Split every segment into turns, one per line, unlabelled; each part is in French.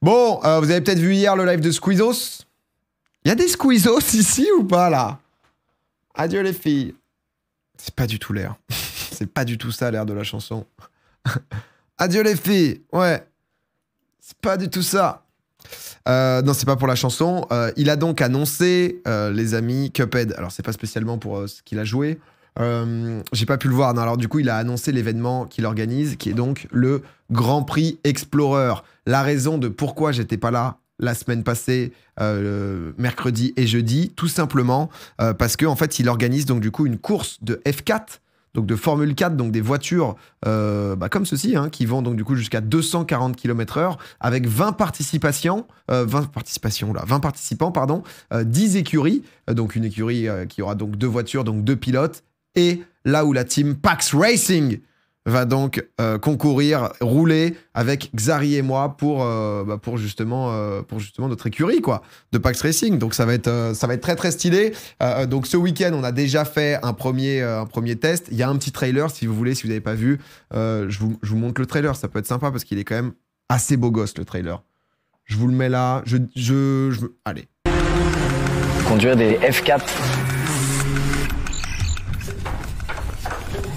Bon, vous avez peut-être vu hier le live de Squeezos. Il y a des Squeezos ici ou pas, là? Adieu les filles. C'est pas du tout l'air. C'est pas du tout ça l'air de la chanson. Adieu les filles. Ouais. C'est pas du tout ça. Non, c'est pas pour la chanson. Il a donc annoncé, les amis, Cuphead. Alors, c'est pas spécialement pour ce qu'il a joué. J'ai pas pu le voir. Non, alors, du coup, il a annoncé l'événement qu'il organise, qui est donc le Grand Prix Explorer. La raison de pourquoi j'étais pas là la semaine passée, mercredi et jeudi, tout simplement parce qu'en fait, il organise donc du coup une course de F4. Donc de Formule 4, donc des voitures comme ceci, hein, qui vont donc du coup jusqu'à 240 km/h, avec 20 participants, 10 écuries, donc une écurie qui aura donc 2 voitures, donc 2 pilotes, et là où la team Pax Racing va donc concourir, rouler avec Xari et moi pour justement notre écurie quoi, de Pax Racing. Donc ça va être très très stylé. Donc ce week-end, on a déjà fait un premier test. Il y a un petit trailer si vous voulez, si vous n'avez pas vu. Je vous montre le trailer, ça peut être sympa parce qu'il est quand même assez beau gosse le trailer. Je vous le mets là. Allez.
Conduire des F4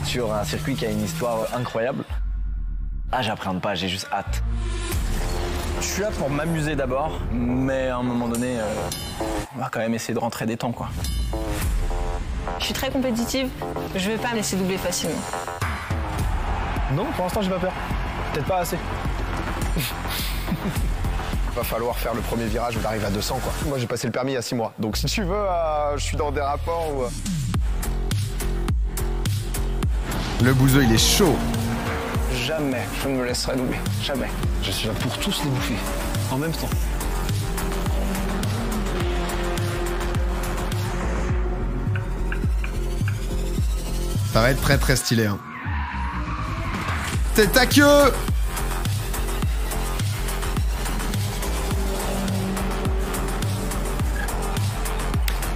sur un circuit qui a une histoire incroyable. Ah, j'appréhende pas, j'ai juste hâte. Je suis là pour m'amuser d'abord, mais à un moment donné, on va quand même essayer de rentrer des temps, quoi.
Je suis très compétitive, je vais pas me laisser doubler facilement.
Non, pour l'instant, j'ai pas peur. Peut-être pas assez.
Va falloir faire le premier virage où t'arrives à 200, quoi. Moi, j'ai passé le permis il y a 6 mois. Donc, si tu veux, je suis dans des rapports où...
Le bouseux, il est chaud.
Jamais je ne me laisserai doubler. Jamais. Je suis là pour tous les bouffer. En même temps.
Ça va être très très stylé. Hein. C'est ta queue!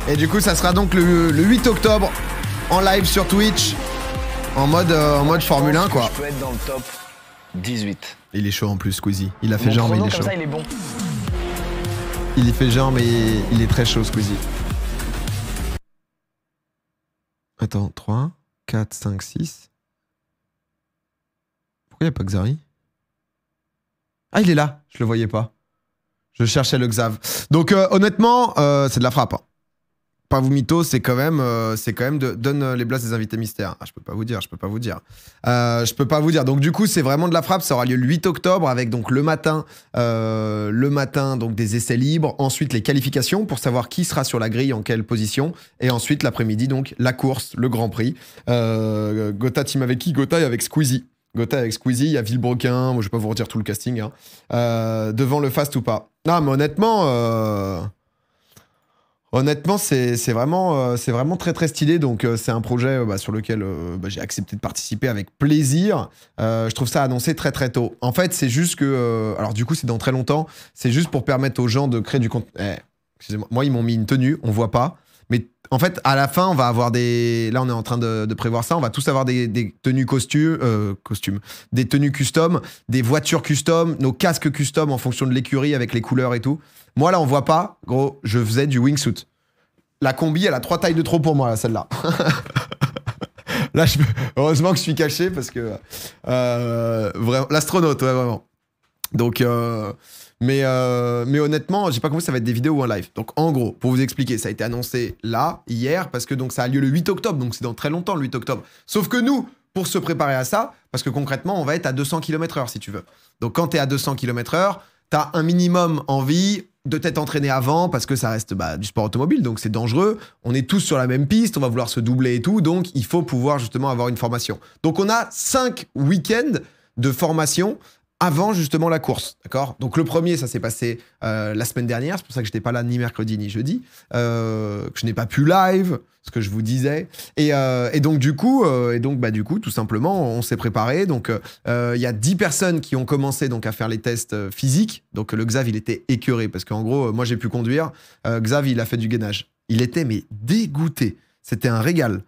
Et du coup, ça sera donc le 8 octobre en live sur Twitch. En mode Formule 1, quoi.
Je peux être dans le top 18.
Il est chaud en plus, Squeezie. Il a fait genre, mais il est chaud.
Comme ça, il est bon.
Il y fait genre, mais il est très chaud, Squeezie. Attends, 3, 4, 5, 6. Pourquoi il n'y a pas Xari? Ah, il est là. Je le voyais pas. Je cherchais le Xav. Donc, honnêtement, c'est de la frappe. Hein. Pas vous mytho, c'est quand même donne les blasts des invités mystères. Ah, je peux pas vous dire. Donc du coup, c'est vraiment de la frappe. Ça aura lieu le 8 octobre avec donc le matin donc des essais libres. Ensuite les qualifications pour savoir qui sera sur la grille en quelle position. Et ensuite l'après-midi donc la course, le Grand Prix. Gotha team avec qui? Gotha et avec Squeezie. Gotha avec Squeezie, il y a Villebrequin. Moi je vais pas vous redire tout le casting. Hein. Devant le fast ou pas. Non mais honnêtement, c'est vraiment très très stylé. Donc c'est un projet sur lequel j'ai accepté de participer avec plaisir. Je trouve ça annoncé très très tôt. En fait, c'est juste que... alors du coup, c'est dans très longtemps. C'est juste pour permettre aux gens de créer du contenu. Excusez-moi, moi ils m'ont mis une tenue, on voit pas. Mais en fait, à la fin, on va avoir des... Là, on est en train de prévoir ça. On va tous avoir des tenues costumes, des tenues custom, des voitures custom, nos casques custom en fonction de l'écurie avec les couleurs et tout. Moi, là, on voit pas. Gros, je faisais du wingsuit. La combi, elle a 3 tailles de trop pour moi, là, celle-là. Là, heureusement que je suis caché parce que... vraiment, l'astronaute, ouais, vraiment. Donc... Mais honnêtement, j'ai pas compris, ça va être des vidéos ou un live. Donc en gros, pour vous expliquer, ça a été annoncé là, hier, parce que donc ça a lieu le 8 octobre, donc c'est dans très longtemps le 8 octobre. Sauf que nous, pour se préparer à ça, parce que concrètement, on va être à 200 km/h si tu veux. Donc quand t'es à 200 km/h, t'as un minimum envie de t'être entraîné avant, parce que ça reste du sport automobile, donc c'est dangereux. On est tous sur la même piste, on va vouloir se doubler et tout, donc il faut pouvoir justement avoir une formation. Donc on a 5 week-ends de formation avant justement la course, d'accord? Donc le premier, ça s'est passé la semaine dernière, c'est pour ça que j'étais pas là ni mercredi ni jeudi, que je n'ai pas pu live, ce que je vous disais. Et donc du coup, tout simplement, on s'est préparé. Donc il y a 10 personnes qui ont commencé donc à faire les tests physiques. Donc le Xav, il était écœuré parce qu'en gros, moi j'ai pu conduire. Xav, il a fait du gainage. Il était mais dégoûté. C'était un régal.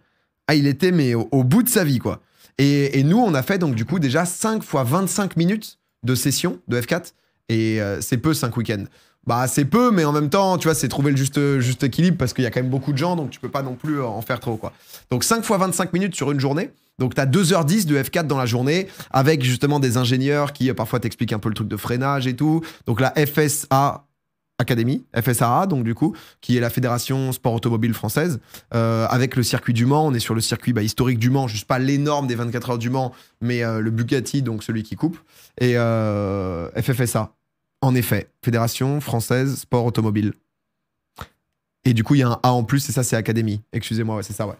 Ah, il était mais au bout de sa vie quoi. Et nous, on a fait donc du coup déjà 5 fois 25 minutes de session de F4 Et c'est peu 5 week-ends. Bah, c'est peu, mais en même temps, tu vois, c'est trouver le juste équilibre parce qu'il y a quand même beaucoup de gens, donc tu peux pas non plus en faire trop, quoi. Donc 5 fois 25 minutes sur une journée. Donc t'as 2h10 de F4 dans la journée avec justement des ingénieurs qui parfois t'expliquent un peu le truc de freinage et tout. Donc la FSA Academy, FSAA, donc du coup, qui est la Fédération Sport Automobile Française, avec le circuit du Mans. On est sur le circuit historique du Mans, juste pas l'énorme des 24 heures du Mans, mais le Bugatti, donc celui qui coupe. Et FFSA, en effet, Fédération Française Sport Automobile. Et du coup, il y a un A en plus, et ça, c'est Académie. Excusez-moi, ouais, c'est ça, ouais.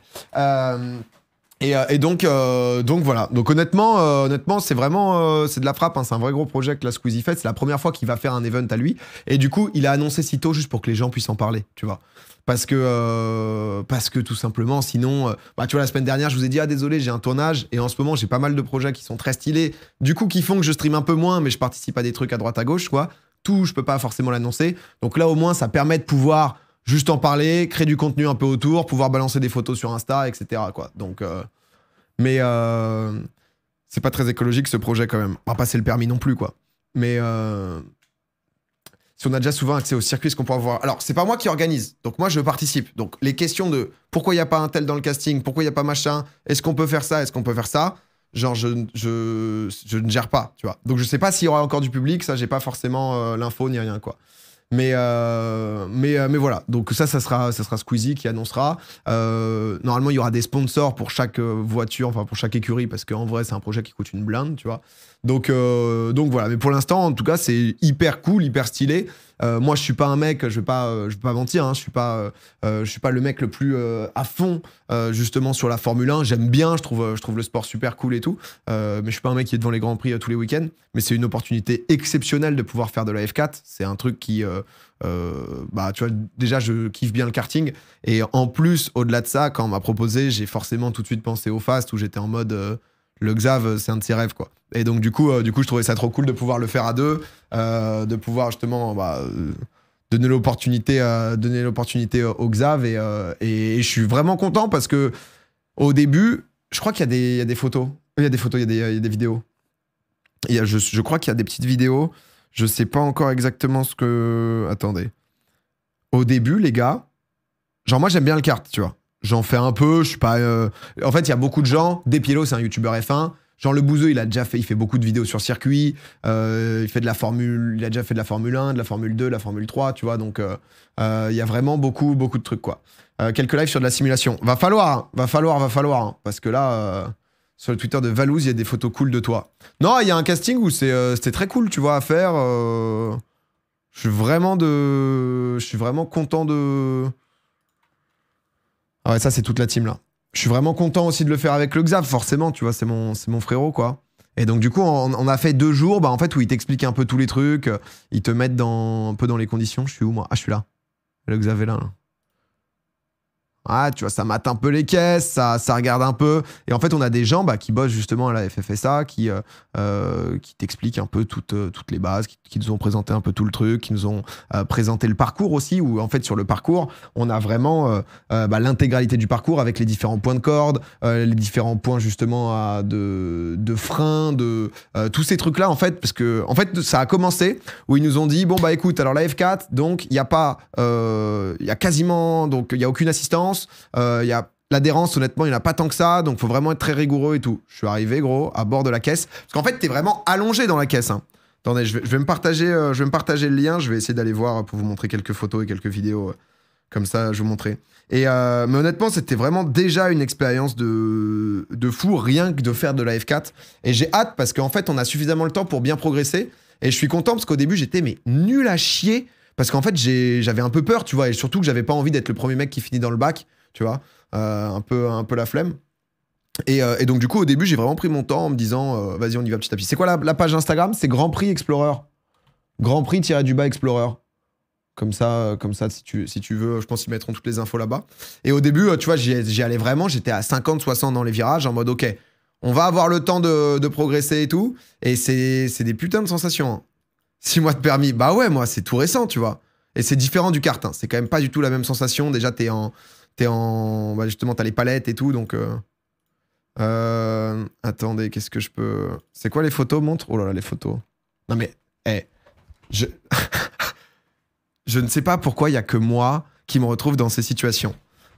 Et donc voilà. Donc honnêtement, c'est vraiment c'est de la frappe. Hein. C'est un vrai gros projet que la Squeezie fait. C'est la première fois qu'il va faire un event à lui. Et du coup, il a annoncé si tôt juste pour que les gens puissent en parler, tu vois. Parce que tout simplement, sinon, tu vois, la semaine dernière, je vous ai dit, ah désolé, j'ai un tournage. Et en ce moment, j'ai pas mal de projets qui sont très stylés. Du coup, qui font que je stream un peu moins, mais je participe à des trucs à droite à gauche, quoi. Tout, je peux pas forcément l'annoncer. Donc là, au moins, ça permet de pouvoir juste en parler, créer du contenu un peu autour, pouvoir balancer des photos sur Insta, etc., quoi. Donc, mais c'est pas très écologique ce projet quand même. On va passer le permis non plus, quoi. Mais si on a déjà souvent accès au circuit, ce qu'on pourra voir. Alors, c'est pas moi qui organise, donc moi je participe. Donc les questions de pourquoi il n'y a pas un tel dans le casting, pourquoi il n'y a pas machin, est-ce qu'on peut faire ça, est-ce qu'on peut faire ça, genre je ne gère pas, tu vois. Donc je sais pas s'il y aura encore du public, ça j'ai pas forcément l'info ni rien, quoi. Mais voilà, donc ça sera Squeezie qui annoncera. Normalement, il y aura des sponsors pour chaque voiture, enfin pour chaque écurie, parce qu'en vrai, c'est un projet qui coûte une blinde, tu vois. Donc voilà, mais pour l'instant, en tout cas, c'est hyper cool, hyper stylé. Moi, je suis pas un mec, je vais pas mentir, hein, je suis pas le mec le plus à fond justement sur la Formule 1. J'aime bien, je trouve le sport super cool et tout, mais je suis pas un mec qui est devant les grands prix tous les week-ends. Mais c'est une opportunité exceptionnelle de pouvoir faire de la F4. C'est un truc qui, tu vois, déjà je kiffe bien le karting et en plus, au-delà de ça, quand on m'a proposé, j'ai forcément tout de suite pensé au Fast où j'étais en mode le Xav, c'est un de ses rêves, quoi. Et donc du coup, je trouvais ça trop cool de pouvoir le faire à deux, de pouvoir justement donner l'opportunité au Xav et je suis vraiment content parce que au début, je crois qu'il y a des photos, il y a des vidéos. Je crois qu'il y a des petites vidéos. Je sais pas encore exactement ce que. Attendez. Au début, les gars, genre moi j'aime bien le kart, tu vois. J'en fais un peu, je suis pas. En fait, il y a beaucoup de gens. Despiello, c'est un youtubeur F1. Genre le Bouzeux, il fait beaucoup de vidéos sur circuit. Il fait de la Formule, il a déjà fait de la Formule 1, de la Formule 2, de la Formule 3, tu vois. Donc il y a vraiment beaucoup de trucs, quoi. Quelques lives sur de la simulation. Va falloir, hein, parce que là, sur le Twitter de Valouz, il y a des photos cool de toi. Non, il y a un casting où c'était très cool, tu vois, à faire. Je suis vraiment content de. Ah ouais, ça c'est toute la team là. Je suis vraiment content aussi de le faire avec le Xav, forcément, tu vois, c'est mon frérot, quoi. Et donc du coup, on a fait 2 jours, en fait, où ils t'expliquent un peu tous les trucs, ils te mettent un peu dans les conditions. Je suis où, moi? Ah, je suis là. Le Xav est là. Ah, tu vois, ça mate un peu les caisses, ça regarde un peu. Et en fait, on a des gens qui bossent justement à la FFSA, qui t'expliquent un peu toutes les bases, qui nous ont présenté un peu tout le truc, qui nous ont présenté le parcours aussi, où en fait, sur le parcours, on a vraiment l'intégralité du parcours avec les différents points de corde, les différents points justement de frein, tous ces trucs-là, en fait, parce que en fait, ça a commencé où ils nous ont dit, bon, écoute, alors la F4, donc, il n'y a pas, il y a quasiment, donc, il n'y a aucune assistance. Il y a l'adhérence, honnêtement, il n'y en a pas tant que ça, donc il faut vraiment être très rigoureux et tout. Je suis arrivé, gros, à bord de la caisse, parce qu'en fait, t'es vraiment allongé dans la caisse. Hein. Attendez, je vais me partager le lien, je vais essayer d'aller voir pour vous montrer quelques photos et quelques vidéos, comme ça, je vais vous montrer. Mais honnêtement, c'était vraiment déjà une expérience de fou, rien que de faire de la F4. Et j'ai hâte, parce qu'en fait, on a suffisamment le temps pour bien progresser, et je suis content, parce qu'au début, j'étais nul à chier. Parce qu'en fait, j'avais un peu peur, tu vois, et surtout que j'avais pas envie d'être le premier mec qui finit dans le bac, tu vois, un peu la flemme. Et donc, du coup, au début, j'ai vraiment pris mon temps en me disant, vas-y, on y va petit à petit. C'est quoi la page Instagram? C'est Grand Prix Explorer. Grand Prix-du-bas Explorer. Comme ça, si tu veux, je pense qu'ils mettront toutes les infos là-bas. Et au début, tu vois, j'y allais vraiment, j'étais à 50-60 dans les virages, en mode, ok, on va avoir le temps de progresser et tout. Et c'est des putains de sensations, hein. 6 mois de permis, bah ouais, moi, c'est tout récent, tu vois. Et c'est différent du kart, hein. C'est quand même pas du tout la même sensation. Déjà, t'es en justement, t'as les palettes et tout, donc... Attendez, qu'est-ce que je peux... C'est quoi les photos, montre? Oh là là, les photos. Non mais, Je... je ne sais pas pourquoi il n'y a que moi qui me retrouve dans ces situations.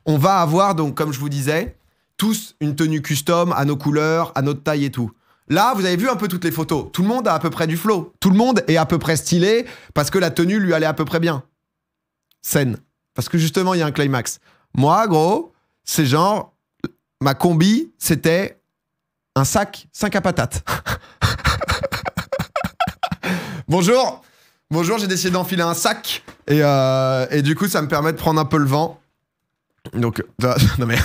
On va avoir, donc, comme je vous disais, tous une tenue custom à nos couleurs, à notre taille et tout. Là, vous avez vu un peu toutes les photos. Tout le monde a à peu près du flow. Tout le monde est à peu près stylé parce que la tenue lui allait à peu près bien. Scène. Parce que justement, il y a un climax. Moi, gros, c'est genre... Ma combi, c'était un sac à patates. Bonjour. Bonjour, j'ai décidé d'enfiler un sac. Et du coup, ça me permet de prendre un peu le vent. Donc, non mais...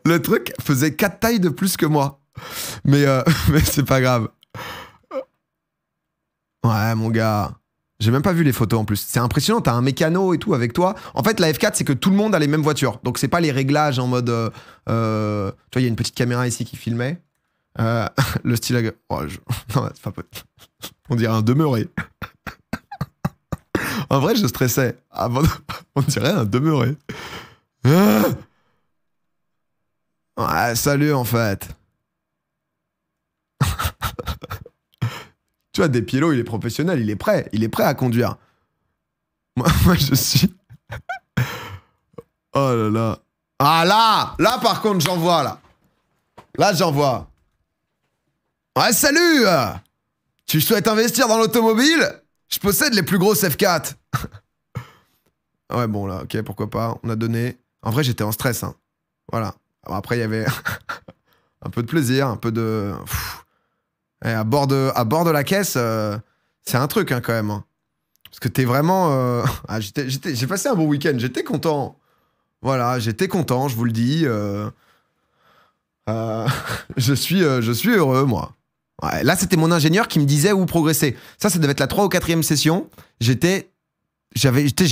Le truc faisait 4 tailles de plus que moi. Mais c'est pas grave. Ouais, mon gars. J'ai même pas vu les photos en plus. C'est impressionnant, t'as un mécano et tout avec toi. En fait, la F4, c'est que tout le monde a les mêmes voitures. Donc, c'est pas les réglages en mode... tu vois, il y a une petite caméra ici qui filmait. Le style... Oh, non, c'est pas... On dirait un demeuré. En vrai, je stressais. On dirait un demeuré. Ouais, salut, en fait. Tu vois, Despiello, il est professionnel, il est prêt à conduire. Moi je suis... Oh là là. Ah là par contre, j'en vois, là. Là, j'en vois. Ouais, salut. Tu souhaites investir dans l'automobile? Je possède les plus grosses F4. Ouais, bon, là, ok, pourquoi pas. On a donné... En vrai, j'étais en stress, hein. Voilà. Alors, après, il y avait un peu de plaisir, un peu de... Et à bord de la caisse, c'est un truc, hein, quand même. Hein. Parce que t'es vraiment... Ah, j'ai passé un bon week-end, j'étais content. Voilà, j'étais content, je vous le dis. Je suis heureux, moi. Ouais, là, c'était mon ingénieur qui me disait où progresser. Ça devait être la 3 ou 4e session. J'ai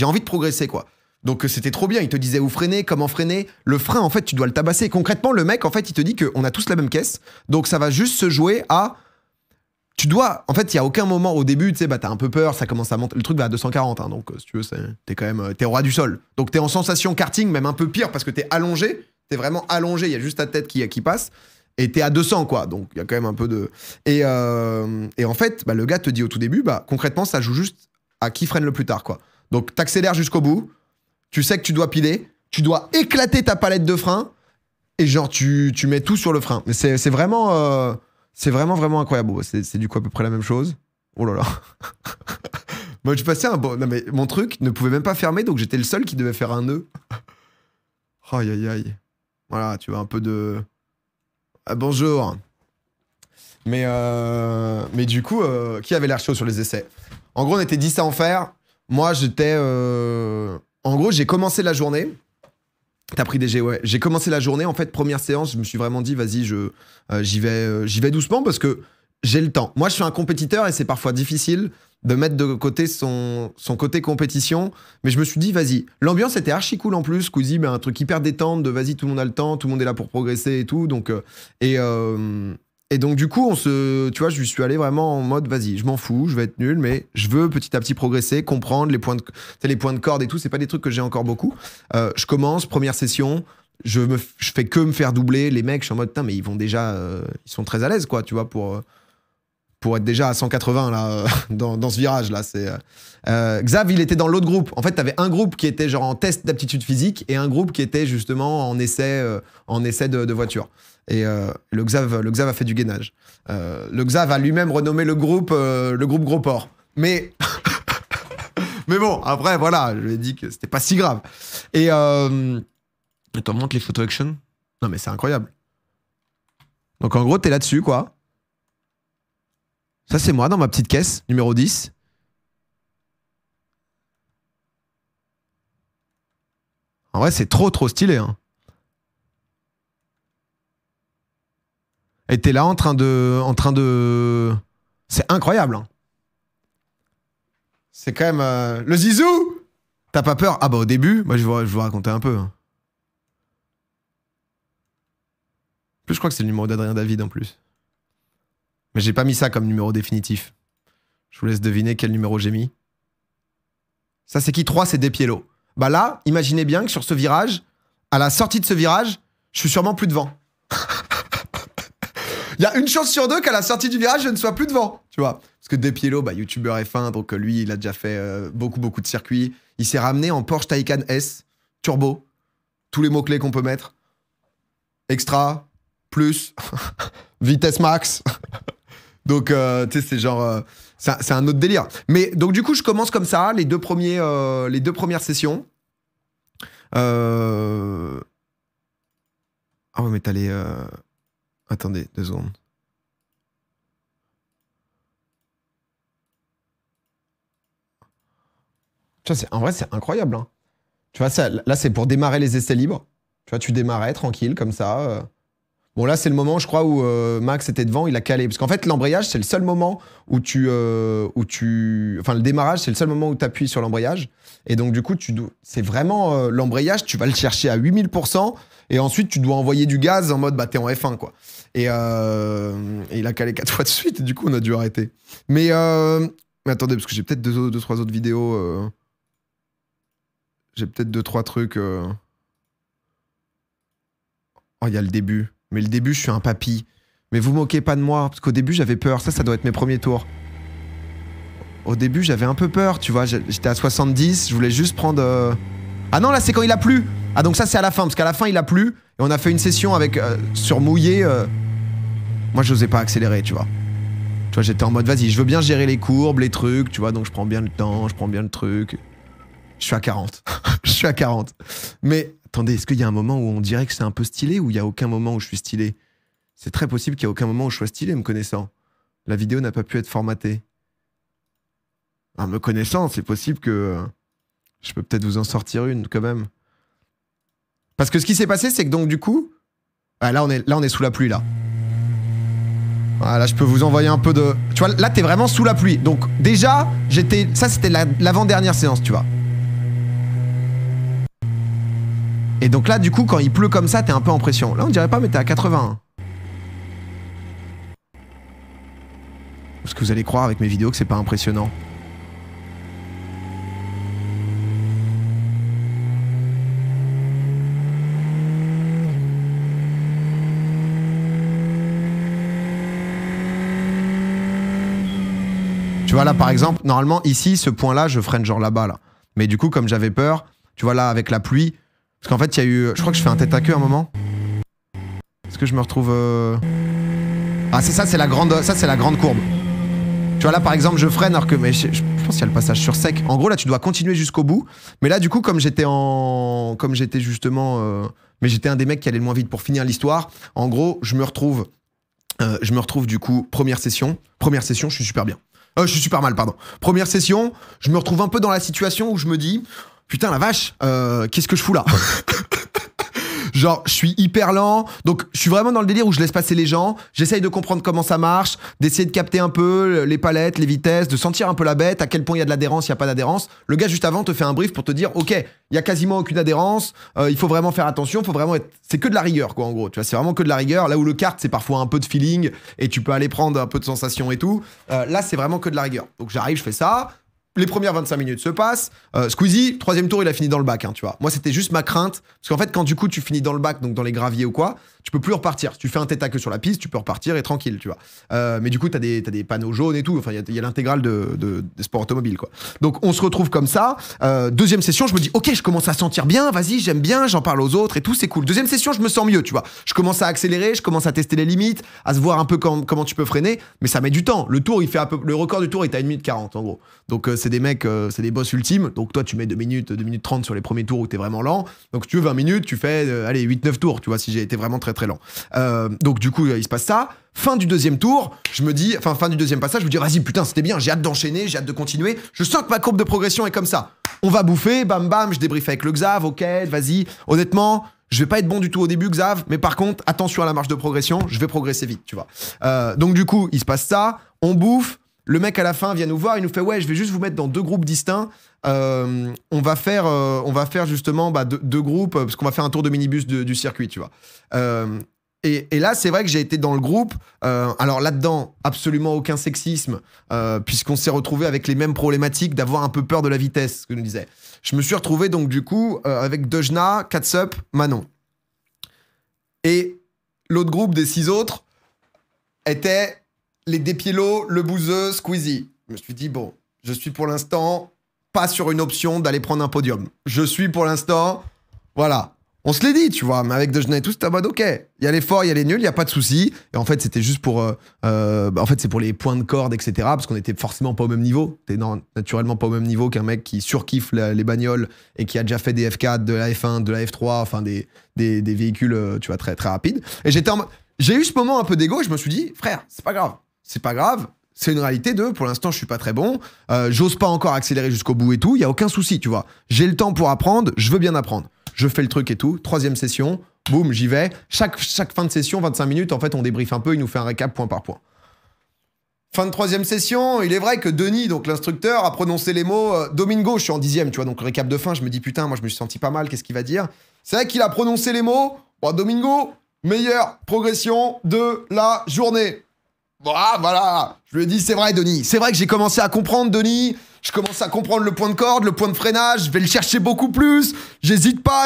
envie de progresser, quoi. Donc, c'était trop bien. Il te disait où freiner, comment freiner. Le frein, en fait, tu dois le tabasser. Concrètement, le mec, en fait, il te dit qu'on a tous la même caisse. Donc, ça va juste se jouer à... Tu dois... En fait, il n'y a aucun moment au début, tu sais, bah, t'as un peu peur, ça commence à monter. Le truc va à 240, hein, donc si tu veux, t'es quand même... T'es roi du sol. Donc, t'es en sensation karting, même un peu pire, parce que t'es allongé. T'es vraiment allongé, il y a juste ta tête qui passe. Et t'es à 200, quoi. Donc, il y a quand même un peu de... Et en fait, bah, le gars te dit au tout début, bah, concrètement, ça joue juste à qui freine le plus tard, quoi. Donc, t'accélères jusqu'au bout. Tu sais que tu dois piler. Tu dois éclater ta palette de frein. Et genre, tu mets tout sur le frein. Mais c'est vraiment... C'est vraiment incroyable. C'est du coup à peu près la même chose. Oh là là. Moi, je passais un bon... Non, mais mon truc ne pouvait même pas fermer, donc j'étais le seul qui devait faire un nœud. Aïe, aïe, aïe. Voilà, tu vois, un peu de... Ah, bonjour. Mais du coup, qui avait l'air chaud sur les essais? En gros, on était 10 à en faire. Moi, j'étais... En gros, j'ai commencé la journée... T'as pris des G, ouais. J'ai commencé la journée, en fait, première séance, je me suis vraiment dit, vas-y, j'y vais doucement parce que j'ai le temps. Moi, je suis un compétiteur et c'est parfois difficile de mettre de côté son côté compétition. Mais je me suis dit, vas-y. L'ambiance était archi cool en plus. Squeezie, un truc hyper détente de vas-y, tout le monde a le temps, tout le monde est là pour progresser et tout. Donc, et donc, du coup, tu vois, je suis allé vraiment en mode, vas-y, je m'en fous, je vais être nul, mais je veux petit à petit progresser, comprendre les points de corde et tout. C'est pas des trucs que j'ai encore beaucoup. Je commence, première session, je fais que me faire doubler. Les mecs, je suis en mode, putain, mais ils vont déjà, ils sont très à l'aise, quoi, tu vois, pour être déjà à 180 là, dans ce virage là. Xav, il était dans l'autre groupe. En fait, t'avais un groupe qui était genre en test d'aptitude physique et un groupe qui était justement en essai de voiture. Et le Xav a fait du gainage. Le Xav a lui-même renommé le groupe Gros Port. Mais mais bon, après voilà, je lui ai dit que c'était pas si grave. Et attends, montre les photo action. Non mais c'est incroyable. Donc en gros, t'es là-dessus quoi. Ça, c'est moi dans ma petite caisse, numéro 10. En vrai, c'est trop stylé. Hein. Et t'es là en train de... C'est incroyable. Hein. C'est quand même... Le zizou! T'as pas peur? Ah bah au début, moi je vais vous raconter un peu. Hein. En plus, je crois que c'est le numéro d'Adrien David en plus. Mais j'ai pas mis ça comme numéro définitif. Je vous laisse deviner quel numéro j'ai mis. Ça, c'est qui? 3, c'est Despiello. Bah là, imaginez bien que sur ce virage, à la sortie de ce virage, je suis sûrement plus devant. Il y a une chance sur deux qu'à la sortie du virage, je ne sois plus devant, tu vois. Parce que Depiello, bah, youtubeur F1, donc lui, il a déjà fait beaucoup de circuits. Il s'est ramené en Porsche Taycan S, turbo, tous les mots-clés qu'on peut mettre. Extra, plus, vitesse max. Donc, tu sais, c'est genre... c'est un autre délire. Mais donc, du coup, je commence comme ça, les deux premières sessions. Ah ouais, mais t'as les... Attendez, 2 secondes. Tu vois, en vrai, c'est incroyable. Hein. Tu vois, ça, là, c'est pour démarrer les essais libres. Tu vois, tu démarrais tranquille, comme ça. Bon, là, c'est le moment, je crois, où Max était devant, il a calé. Parce qu'en fait, l'embrayage, c'est le seul moment où tu... Enfin, le démarrage, c'est le seul moment où tu appuies sur l'embrayage. Et donc, du coup, c'est vraiment... l'embrayage, tu vas le chercher à 8000%. Et ensuite, tu dois envoyer du gaz en mode, bah, t'es en F1, quoi. Et il a calé 4 fois de suite. Et du coup, on a dû arrêter. Mais attendez, parce que j'ai peut-être 2-3 autres vidéos. J'ai peut-être 2-3 trucs. Oh, il y a le début. Mais le début, je suis un papy. Mais vous moquez pas de moi, parce qu'au début, j'avais peur. Ça doit être mes premiers tours. Au début, j'avais un peu peur, tu vois. J'étais à 70, je voulais juste prendre... Ah non, là, c'est quand il a plu. Ah, donc ça, c'est à la fin, parce qu'à la fin, il a plu. Et on a fait une session avec sur mouillé. Moi, j'osais pas accélérer, tu vois. Tu vois, j'étais en mode, vas-y, je veux bien gérer les courbes, les trucs, tu vois. Donc, je prends bien le temps, je prends bien le truc. Je suis à 40. Je suis à 40. Mais... Attendez, est-ce qu'il y a un moment où on dirait que c'est un peu stylé ou il n'y a aucun moment où je suis stylé? C'est très possible qu'il n'y ait aucun moment où je sois stylé, me connaissant. La vidéo n'a pas pu être formatée. En me connaissant, c'est possible que... je peux peut-être vous en sortir une, quand même. Parce que ce qui s'est passé, c'est que donc, du coup... Ah, là, on est sous la pluie, là. Voilà, je peux vous envoyer un peu de... Tu vois, là, t'es vraiment sous la pluie. Donc, déjà, j'étais... Ça, c'était l'avant-dernière séance, tu vois. Et donc là, du coup, quand il pleut comme ça, t'es un peu en pression. Là, on dirait pas, mais t'es à 80. Parce que vous allez croire avec mes vidéos que c'est pas impressionnant. Tu vois, là, par exemple, normalement, ici, ce point-là, je freine genre là-bas, là. Mais du coup, comme j'avais peur, tu vois, là, avec la pluie... Parce qu'en fait, il y a eu... Je crois que je fais un tête à queue à un moment. Est-ce que je me retrouve... Ah, c'est ça, c'est la grande courbe. Tu vois, là, par exemple, je freine alors que... Mais je pense qu'il y a le passage sur sec. En gros, là, tu dois continuer jusqu'au bout. Mais là, du coup, comme j'étais justement... Mais j'étais un des mecs qui allait le moins vite pour finir l'histoire. En gros, je me retrouve, du coup, première session. Première session, je suis super bien. Je suis super mal, pardon. Première session, je me retrouve un peu dans la situation où je me dis... Putain, la vache, qu'est-ce que je fous là? Genre, je suis hyper lent. Donc, je suis vraiment dans le délire où je laisse passer les gens. J'essaye de comprendre comment ça marche, d'essayer de capter un peu les palettes, les vitesses, de sentir un peu la bête, à quel point il y a de l'adhérence, il n'y a pas d'adhérence. Le gars, juste avant, te fait un brief pour te dire, OK, il y a quasiment aucune adhérence, il faut vraiment faire attention, faut vraiment être... C'est que de la rigueur, quoi, en gros. Tu vois, c'est vraiment que de la rigueur. Là où le kart, c'est parfois un peu de feeling et tu peux aller prendre un peu de sensation et tout. Là, c'est vraiment que de la rigueur. Donc, j'arrive, je fais ça. Les premières 25 minutes se passent. Squeezie, 3e tour, il a fini dans le bac, hein, tu vois. Moi, c'était juste ma crainte. Parce qu'en fait, quand du coup, tu finis dans le bac, donc dans les graviers ou quoi, tu peux plus repartir. Si tu fais un tête à queue sur la piste, tu peux repartir et tranquille, tu vois. Mais du coup, t'as des panneaux jaunes et tout. Enfin, il y a l'intégrale des sports automobiles, quoi. Donc, on se retrouve comme ça. 2e session, je me dis, OK, je commence à sentir bien, vas-y, j'aime bien, j'en parle aux autres et tout, c'est cool. 2e session, je me sens mieux, tu vois. Je commence à accélérer, je commence à tester les limites, à se voir un peu comment tu peux freiner. Mais ça met du temps. Le tour, le record du tour est à 1 minute 40, en gros. Donc, c'est des mecs, c'est des boss ultimes. Donc, toi, tu mets 2 minutes 30 sur les premiers tours où t'es vraiment lent. Donc, tu veux 20 minutes, tu fais, allez, 8-9 tours, tu vois, si j'ai été vraiment très très lent. Donc, du coup, il se passe ça. Fin du 2e tour, je me dis, enfin, fin du 2e passage, je me dis, vas-y, putain, c'était bien, j'ai hâte d'enchaîner, j'ai hâte de continuer. Je sens que ma courbe de progression est comme ça. On va bouffer, bam bam, je débriefe avec le Xav, OK, vas-y. Honnêtement, je vais pas être bon du tout au début, Xav, mais par contre, attention à la marge de progression, je vais progresser vite, tu vois. Donc, du coup, il se passe ça, on bouffe. Le mec à la fin vient nous voir, il nous fait ouais, je vais juste vous mettre dans 2 groupes distincts. On va faire justement 2 groupes parce qu'on va faire un tour de minibus du circuit, tu vois. Et là, c'est vrai que j'ai été dans le groupe. Alors là-dedans, absolument aucun sexisme, puisqu'on s'est retrouvé avec les mêmes problématiques d'avoir un peu peur de la vitesse, ce que nous disait. Je me suis retrouvé donc du coup avec Dejna, Katsup, Manon. Et l'autre groupe des 6 autres, était les Despiello, le Bouzeux, Squeezie. Je me suis dit, bon, je suis pour l'instant pas sur une option d'aller prendre un podium. Je suis pour l'instant, voilà. On se l'est dit, tu vois, mais avec Dejna et tout, c'était en mode, ok, il y a les forts, il y a les nuls, il n'y a pas de souci. Et en fait, c'était juste pour... en fait, c'est pour les points de corde, etc. Parce qu'on était forcément pas au même niveau. T'es naturellement pas au même niveau qu'un mec qui surkiffe les bagnoles et qui a déjà fait des F4, de la F1, de la F3, enfin des véhicules, tu vois, très, très rapides. Et j'ai eu ce moment un peu d'égo et je me suis dit, frère, c'est pas grave. C'est pas grave. C'est une réalité de, pour l'instant, je suis pas très bon. J'ose pas encore accélérer jusqu'au bout et tout. Il y a aucun souci, tu vois. J'ai le temps pour apprendre. Je veux bien apprendre. Je fais le truc et tout. 3e session. Boum, j'y vais. Chaque fin de session, 25 minutes, en fait, on débriefe un peu. Il nous fait un récap point par point. Fin de 3e session. Il est vrai que Denis, donc l'instructeur, a prononcé les mots Domingo. Je suis en 10e, tu vois. Donc, le récap de fin, je me dis, putain, moi, je me suis senti pas mal. Qu'est-ce qu'il va dire? C'est vrai qu'il a prononcé les mots. Bon, Domingo, meilleure progression de la journée. Voilà, je lui ai dit, c'est vrai, Denis. C'est vrai que j'ai commencé à comprendre, Denis. Je commence à comprendre le point de corde, le point de freinage. Je vais le chercher beaucoup plus. J'hésite pas.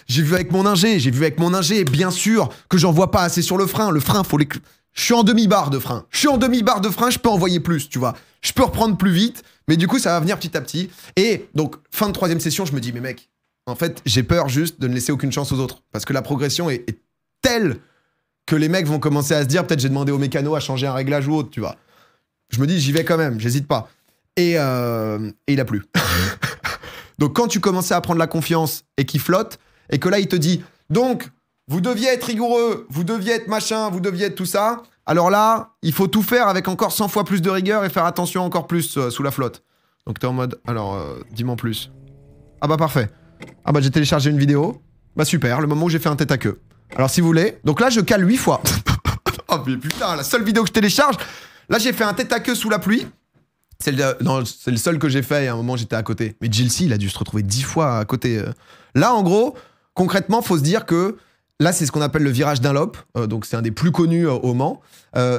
J'ai vu avec mon ingé, bien sûr, que j'en vois pas assez sur le frein. Le frein, je suis en demi-barre de frein. Je peux envoyer plus, tu vois. Je peux reprendre plus vite. Mais du coup, ça va venir petit à petit. Et donc, fin de 3e session, je me dis, mais mec, en fait, j'ai peur juste de ne laisser aucune chance aux autres. Parce que la progression est telle que les mecs vont commencer à se dire, peut-être j'ai demandé au mécano à changer un réglage ou autre, tu vois. Je me dis, j'y vais quand même, j'hésite pas. Et il a plu. Donc quand tu commençais à prendre la confiance et qu'il flotte, et que là il te dit, donc, vous deviez être rigoureux, vous deviez être machin, vous deviez être tout ça, alors là, il faut tout faire avec encore 100 fois plus de rigueur et faire attention encore plus sous la flotte. Donc t'es en mode, alors, dis-moi en plus. Ah bah parfait. Ah bah j'ai téléchargé une vidéo. Bah super, le moment où j'ai fait un tête à queue. Alors si vous voulez, donc là je cale 8 fois. Oh mais putain, la seule vidéo que je télécharge, là j'ai fait un tête à queue sous la pluie. C'est le seul que j'ai fait et à un moment j'étais à côté. Mais Gilsey, il a dû se retrouver 10 fois à côté. Là en gros, concrètement, faut se dire que là c'est ce qu'on appelle le virage Dunlop. Donc c'est un des plus connus au Mans.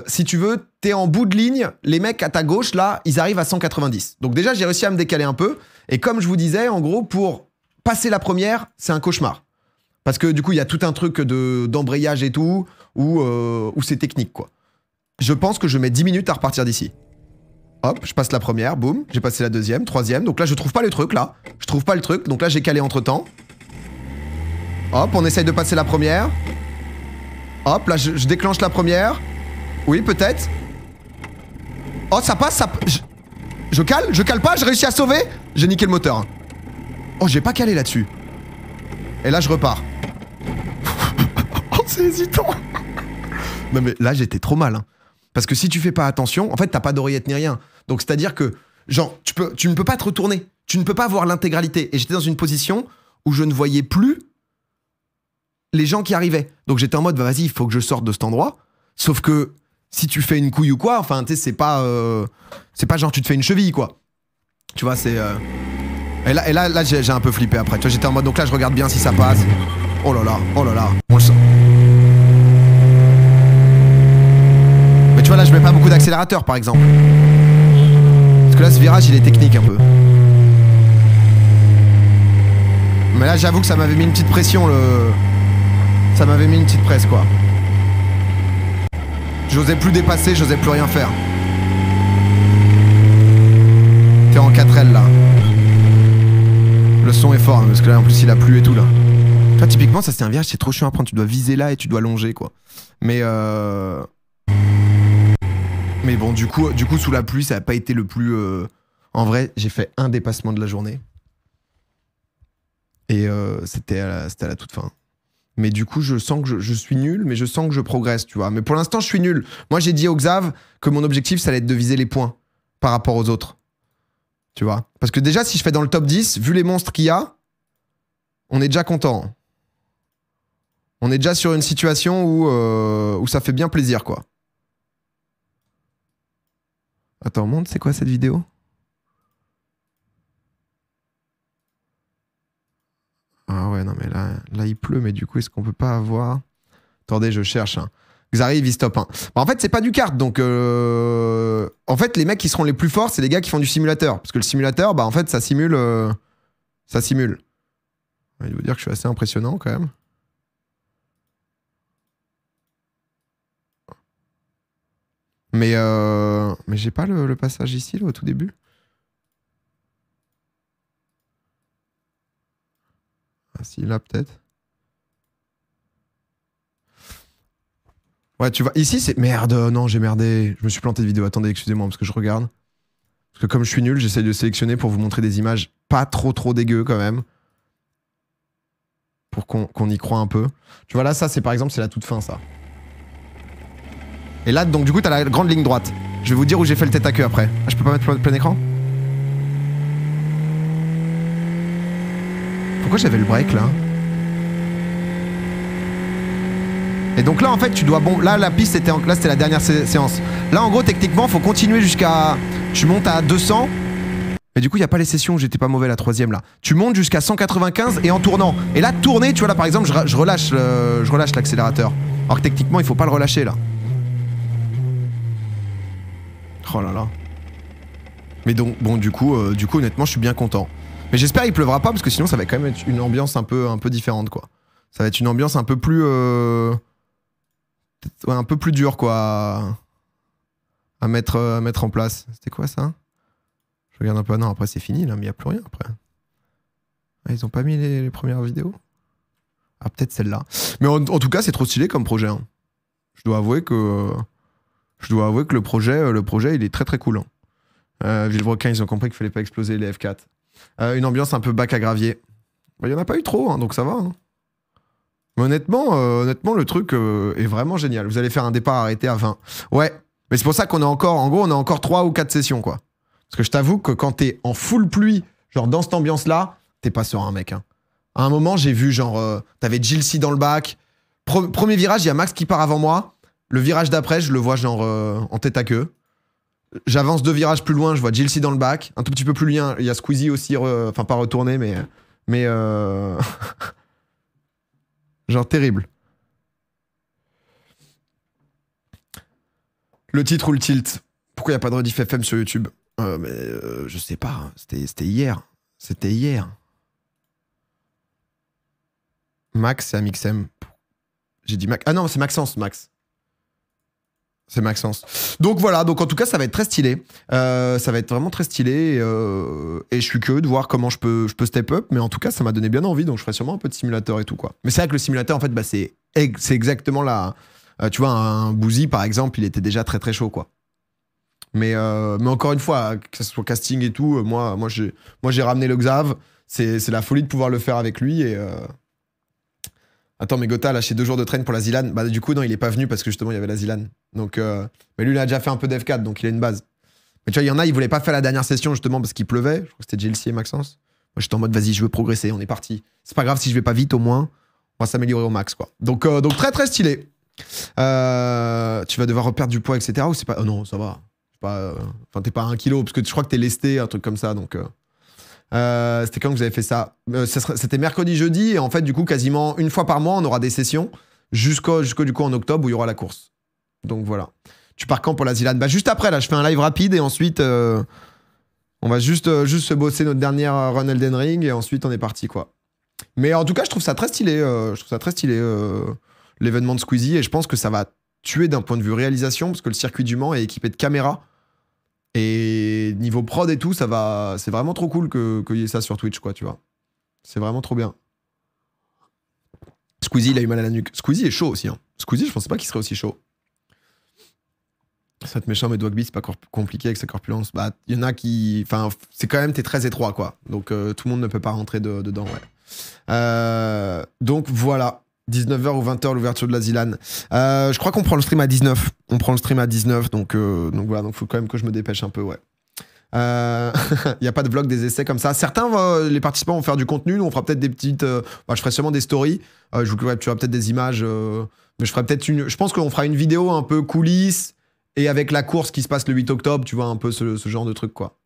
Si tu veux, t'es en bout de ligne, les mecs à ta gauche là, ils arrivent à 190. Donc déjà j'ai réussi à me décaler un peu. Et comme je vous disais, en gros, pour passer la première, c'est un cauchemar. Parce que du coup, il y a tout un truc d'embrayage et tout, où c'est technique, quoi. Je pense que je mets 10 minutes à repartir d'ici. Hop, je passe la première, boum, j'ai passé la 2e, 3e. Donc là, je trouve pas le truc, là. Je trouve pas le truc, donc là, j'ai calé entre-temps. Hop, on essaye de passer la première. Hop, là, je déclenche la première. Oui, peut-être. Oh, ça passe, ça... Je cale pas, j'ai réussi à sauver. J'ai niqué le moteur. Oh, j'ai pas calé là-dessus. Et là, je repars. Oh, c'est hésitant. Non, mais là, j'étais trop mal. Hein. Parce que si tu fais pas attention, en fait, t'as pas d'oreillette ni rien. Donc, c'est-à-dire que, genre, tu ne peux pas te retourner. Tu ne peux pas voir l'intégralité. Et j'étais dans une position où je ne voyais plus les gens qui arrivaient. Donc, j'étais en mode, bah, vas-y, il faut que je sorte de cet endroit. Sauf que, si tu fais une couille ou quoi, enfin, tu sais, c'est pas genre tu te fais une cheville, quoi. Tu vois, c'est... Et là j'ai un peu flippé après. Tu vois, j'étais en mode, donc là, je regarde bien si ça passe. Oh là là, on le sent. Mais tu vois, là, je mets pas beaucoup d'accélérateur, par exemple. Parce que là, ce virage, il est technique un peu. Mais là, j'avoue que ça m'avait mis une petite pression, Ça m'avait mis une petite presse, quoi. J'osais plus dépasser, j'osais plus rien faire. T'es en 4L, là. Le son est fort, hein, parce que là, en plus, il a plu et tout, là. Tu vois, typiquement, ça, c'est un virage, c'est trop chiant à prendre. Tu dois viser là et tu dois longer, quoi. Mais bon, du coup, sous la pluie, ça n'a pas été le plus... En vrai, j'ai fait un dépassement de la journée. Et c'était à la toute fin. Mais du coup, je sens que je suis nul, mais je sens que je progresse, tu vois. Mais pour l'instant, je suis nul. Moi, j'ai dit au Xav que mon objectif, ça allait être de viser les points par rapport aux autres. Tu vois. Parce que déjà, si je fais dans le top 10, vu les monstres qu'il y a, on est déjà content. On est déjà sur une situation où ça fait bien plaisir, quoi. Attends, montre, c'est quoi cette vidéo ? Ah ouais, non mais là il pleut, mais du coup, est-ce qu'on peut pas avoir... Attendez, je cherche. Hein. Xari, il vise top 1. Bah, en fait, c'est pas du kart, donc... En fait, les mecs qui seront les plus forts, c'est les gars qui font du simulateur. Parce que le simulateur, bah en fait, ça simule... Ça simule. Il veut dire que je suis assez impressionnant, quand même. Mais j'ai pas le passage ici, là, au tout début. Ah si, là, peut-être. Ouais, tu vois, ici, c'est... Merde, non, j'ai merdé. Je me suis planté de vidéo. Attendez, excusez-moi, parce que je regarde. Parce que comme je suis nul, j'essaie de sélectionner pour vous montrer des images pas trop dégueu, quand même. Pour qu'on y croit un peu. Tu vois, là, ça, c'est par exemple, c'est la toute fin, ça. Et là, donc, du coup, t'as la grande ligne droite. Je vais vous dire où j'ai fait le tête à queue après. Ah, je peux pas mettre plein écran? Pourquoi j'avais le break, là? Et donc là, en fait, tu dois... Bon, là, la piste, c'était là, c'était la dernière séance. Là, en gros, techniquement, faut continuer jusqu'à... Tu montes à 200. Mais du coup, il n'y a pas les sessions où j'étais pas mauvais, la troisième, là. Tu montes jusqu'à 195 et en tournant. Et là, tourner, tu vois, là, par exemple, je relâche l'accélérateur. Alors que techniquement, il faut pas le relâcher, là. Oh là là. Mais donc, bon, du coup, honnêtement, je suis bien content. Mais j'espère qu'il pleuvra pas, parce que sinon, ça va quand même être une ambiance un peu différente, quoi. Ça va être une ambiance un peu plus... Ouais, un peu plus dur, quoi, à mettre en place. C'était quoi, ça? Je regarde un peu. Non, après, c'est fini, là, mais il n'y a plus rien, après. Ah, ils ont pas mis les premières vidéos? Ah, peut-être celle-là. Mais en tout cas, c'est trop stylé comme projet. Hein. Je dois avouer que le projet, il est très cool. Hein. Villebrequin, ils ont compris qu'il fallait pas exploser les F4. Une ambiance un peu bac à gravier. Il y en a pas eu trop, hein, donc ça va. Hein. Mais honnêtement, le truc est vraiment génial. Vous allez faire un départ arrêté à 20. Ouais, mais c'est pour ça qu'on a encore... En gros, on a encore 3 ou 4 sessions, quoi. Parce que je t'avoue que quand t'es en full pluie, genre dans cette ambiance-là, t'es pas serein, mec. Hein. À un moment, j'ai vu, genre... T'avais Jill C dans le bac. Premier virage, il y a Max qui part avant moi. Le virage d'après, je le vois, genre, en tête à queue. J'avance 2 virages plus loin, je vois Jill C dans le bac. Un tout petit peu plus loin, il y a Squeezie aussi, enfin, pas retourné, mais genre terrible. Le titre ou le tilt? Pourquoi il n'y a pas de rediff FM sur YouTube? Je sais pas. Hein. C'était hier. C'était hier. Max, c'est Amixem. J'ai dit Max. Ah non, c'est Maxence, Max. C'est Maxence. Donc voilà, donc en tout cas, ça va être très stylé. Ça va être vraiment très stylé. Et je suis curieux de voir comment je peux step up. Mais en tout cas, ça m'a donné bien envie. Donc je ferai sûrement un peu de simulateur et tout, quoi. Mais c'est vrai que le simulateur, en fait, bah, c'est exactement la... tu vois, un Boozy, par exemple, il était déjà très chaud, quoi. Mais encore une fois, que ce soit casting et tout, moi j'ai ramené le Xav. C'est la folie de pouvoir le faire avec lui. Et attends, mais Gotha a lâché 2 jours de train pour la Zilan. Bah du coup, non, il est pas venu parce que justement, il y avait la Zilan. Donc, mais lui, il a déjà fait un peu d'F4, donc il a une base. Mais tu vois, il y en a, ils voulaient pas faire la dernière session justement parce qu'il pleuvait. Je crois que c'était JLC et Maxence. Moi, j'étais en mode, vas-y, je veux progresser, on est parti. C'est pas grave si je vais pas vite, au moins, on va s'améliorer au max, quoi. Donc très stylé. Tu vas devoir reperdre du poids, etc. Ou c'est pas... Oh non, ça va. Enfin, t'es pas à 1 kilo, parce que je crois que t'es lesté, un truc comme ça, donc... c'était quand que vous avez fait ça? C'était mercredi, jeudi, et en fait, du coup, quasiment une fois par mois, on aura des sessions, jusqu'au du coup en octobre, où il y aura la course. Donc voilà. Tu pars quand pour la Zilan? Bah juste après, là, je fais un live rapide, et ensuite, on va juste se bosser notre dernière run Elden Ring, et ensuite, on est parti, quoi. Mais en tout cas, je trouve ça très stylé, l'événement de Squeezie, et je pense que ça va tuer d'un point de vue réalisation, parce que le circuit du Mans est équipé de caméras. Et niveau prod et tout, ça va. C'est vraiment trop cool qu'il y ait ça sur Twitch, quoi, tu vois. C'est vraiment trop bien. Squeezie, il a eu mal à la nuque. Squeezie est chaud aussi. Hein. Squeezie, je pensais pas qu'il serait aussi chaud. Ça te méchant, mais Dwagby, c'est pas compliqué avec sa corpulence. Bah, il y en a qui. Enfin, c'est quand même, t'es très étroit, quoi. Donc, tout le monde ne peut pas rentrer dedans, ouais. Donc, voilà. 19h ou 20h l'ouverture de la Zilan. Je crois qu'on prend le stream à 19. On prend le stream à 19, donc voilà, donc faut quand même que je me dépêche un peu, ouais. Il n'y a pas de vlog des essais comme ça. Certains, les participants vont faire du contenu, nous on fera peut-être des petites... je ferai sûrement des stories, je vous capturerai peut-être des images, mais je ferai peut-être une... Je pense qu'on fera une vidéo un peu coulisses, et avec la course qui se passe le 8 octobre, tu vois, un peu ce genre de truc, quoi.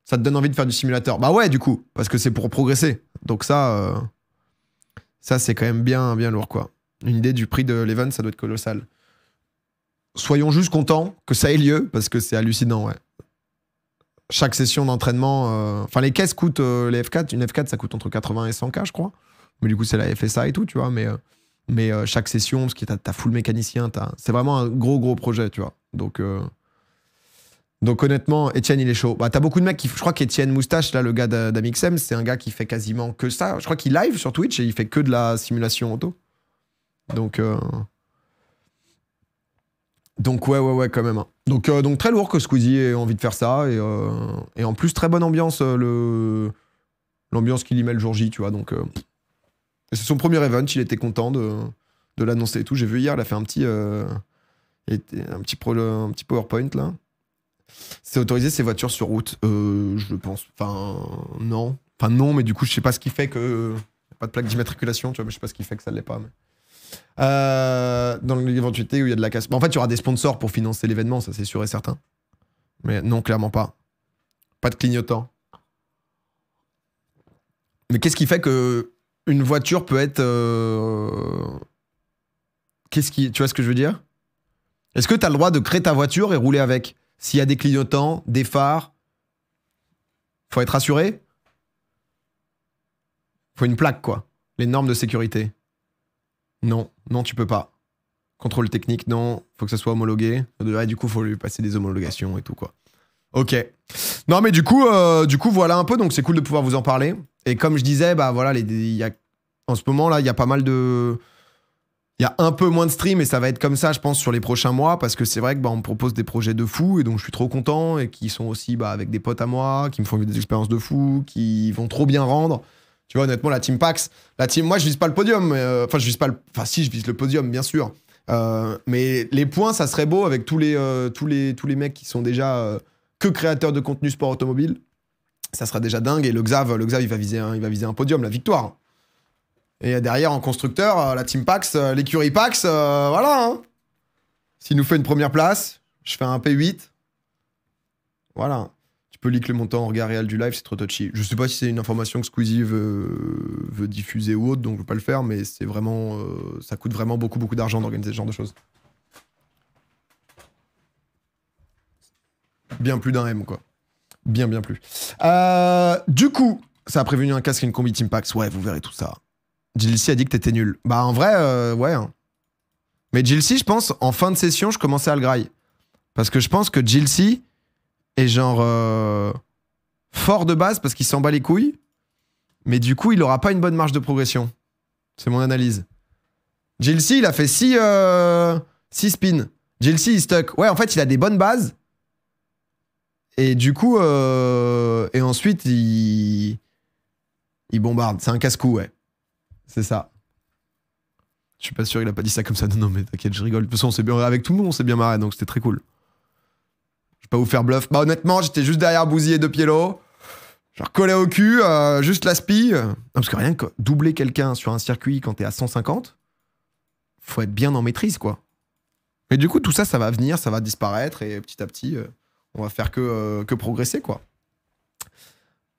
Ça te donne envie de faire du simulateur? Bah ouais, du coup, parce que c'est pour progresser. Donc ça... Ça, c'est quand même bien lourd, quoi. Une idée du prix de l'event, ça doit être colossal. Soyons juste contents que ça ait lieu, parce que c'est hallucinant, ouais. Chaque session d'entraînement... Enfin, les caisses coûtent... les F4, une F4, ça coûte entre 80 et 100K, je crois. Mais du coup, c'est la FSA et tout, tu vois. Mais Mais chaque session, parce que t'as full mécanicien, c'est vraiment un gros projet, tu vois. Donc honnêtement, Etienne, il est chaud. Bah, t'as beaucoup de mecs qui... Je crois qu'Etienne Moustache, là, le gars d'Amixem, c'est un gars qui fait quasiment que ça. Je crois qu'il live sur Twitch et il fait que de la simulation auto. Donc ouais, quand même. Hein. Donc très lourd que Squeezie ait envie de faire ça. Et en plus, très bonne ambiance, l'ambiance qu'il y met le jour J, tu vois. Donc, c'est son premier event, il était content de l'annoncer et tout. J'ai vu hier, il a fait un petit PowerPoint, là. C'est autorisé ces voitures sur route, je pense. Enfin, non. Enfin, non, mais du coup, je sais pas ce qui fait que... Pas de plaque d'immatriculation, tu vois, mais je sais pas ce qui fait que ça l'est pas. Mais... dans l'éventualité où il y a de la casse. En fait, il y aura des sponsors pour financer l'événement, ça c'est sûr et certain. Mais non, clairement pas. Pas de clignotant. Mais qu'est-ce qui fait que une voiture peut être... Tu vois ce que je veux dire? Est-ce que tu as le droit de créer ta voiture et rouler avec? S'il y a des clignotants, des phares, faut être assuré? Faut une plaque, quoi. Les normes de sécurité. Non, tu peux pas. Contrôle technique, non. Faut que ça soit homologué. Et du coup, faut lui passer des homologations et tout, quoi. Ok. Non, mais du coup, voilà un peu. Donc, c'est cool de pouvoir vous en parler. Et comme je disais, bah voilà, en ce moment, là, il y a pas mal de... Il y a un peu moins de stream et ça va être comme ça, je pense, sur les prochains mois. Parce que c'est vrai que on me propose des projets de fou. Et donc, je suis trop content. Et qui sont aussi avec des potes à moi, qui me font vivre des expériences de fou, qui vont trop bien rendre. Tu vois, honnêtement, la team Pax, moi, je vise pas le podium. Enfin, je vise pas si, je vise le podium, bien sûr. Mais les points, ça serait beau avec tous les mecs qui sont déjà que créateurs de contenu sport automobile. Ça sera déjà dingue. Et le Xav, il va viser un podium, la victoire. Et derrière, en constructeur, la team Pax, l'écurie Pax, voilà. Hein. S'il nous fait une première place, je fais un P8. Voilà. Tu peux leak le montant en regard réel du live, c'est trop touchy. Je sais pas si c'est une information que Squeezie veut diffuser ou autre, donc je veux pas le faire, mais c'est vraiment... ça coûte vraiment beaucoup d'argent d'organiser ce genre de choses. Bien plus d'un M, quoi. Bien plus. Du coup, ça a prévenu un casque et une combi Team Pax. Ouais, vous verrez tout ça. Gilcy a dit que t'étais nul. Bah, en vrai, ouais. Hein. Mais Gilcy, je pense, en fin de session, je commençais à le grailler. Parce que je pense que Gilcy... est genre fort de base parce qu'il s'en bat les couilles, mais du coup, il aura pas une bonne marge de progression. C'est mon analyse. Gilcy, il a fait 6 spins. Gilcy, il stuck. Ouais, en fait, il a des bonnes bases. Et du coup, et ensuite, il bombarde. C'est un casse-cou, ouais. C'est ça. Je suis pas sûr qu'il a pas dit ça comme ça. Non, mais t'inquiète, je rigole. De toute façon, on s'est bien... avec tout le monde, on s'est bien marré, donc c'était très cool. Je vais pas vous faire bluff. Bah honnêtement, j'étais juste derrière Bouzy et De Pielo. Je leur collais au cul, juste la spi. Non, parce que rien que doubler quelqu'un sur un circuit quand t'es à 150, faut être bien en maîtrise, quoi. Et du coup, tout ça, ça va venir, ça va disparaître, et petit à petit, on va faire que progresser, quoi.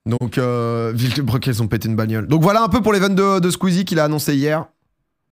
Donc, Villebrequet, ils ont pété une bagnole. Donc voilà un peu pour l'event de Squeezie qu'il a annoncé hier.